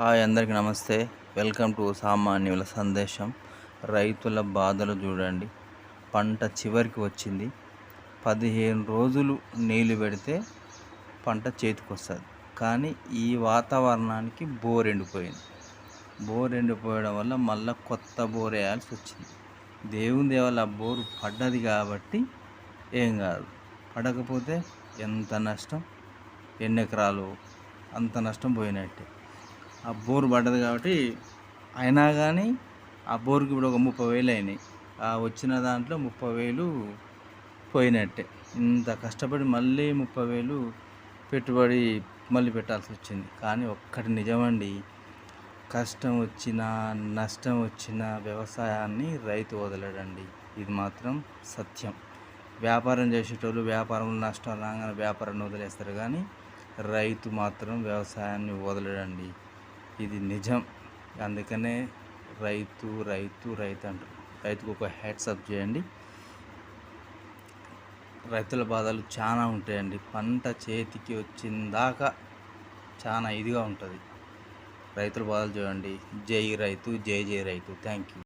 Hi, అందరికీ నమస్తే. Welcome to సామాన్యుల సందేశం. రైతుల బాధలు చూడండి. పంట చివరికి వచ్చింది. 15 రోజులు నీళ్లు పెడితే పంట చేతికి వస్తుంది. కానీ ఈ వాతావరణానికి బోర్ ఎండిపోయింది. బోర్ ఎండిపోయడం వల్ల మళ్ళీ కొత్త బోర్ వేయాల్సి వచ్చింది. దేవుని దేవల్ల బోరు పడ్డది కాబట్టి ఏం కాదు. పడకపోతే ఎంత నష్టం, ఎన్ని ఎకరాలు అంత నష్టం పోయినట్టే. ఆ బోరు పడ్డది కాబట్టి అయినా కానీ ఆ బోరుకి ఇప్పుడు ఒక 30,000 అయినాయి. ఆ వచ్చిన దాంట్లో 30,000 పోయినట్టే. ఇంత కష్టపడి మళ్ళీ 30,000 పెట్టుబడి మళ్ళీ పెట్టాల్సి వచ్చింది. కానీ ఒక్కటి నిజమండి, కష్టం వచ్చినా నష్టం వచ్చినా వ్యవసాయాన్ని రైతు వదలడండి. ఇది మాత్రం సత్యం. వ్యాపారం చేసేటోళ్ళు వ్యాపారంలో నష్టం రాగానే వ్యాపారాన్ని వదిలేస్తారు, కానీ రైతు మాత్రం వ్యవసాయాన్ని వదలడండి. ఇది నిజం. అందుకనే రైతు రైతు రైతు అంటారు. రైతుకు ఒక హ్యాట్సప్ చేయండి. రైతుల బాధలు చాలా ఉంటాయండి. పంట చేతికి వచ్చిందాకా చాలా ఇదిగా ఉంటుంది. రైతుల బాధలు చూడండి. జై రైతు, జై జై రైతు. Thank you.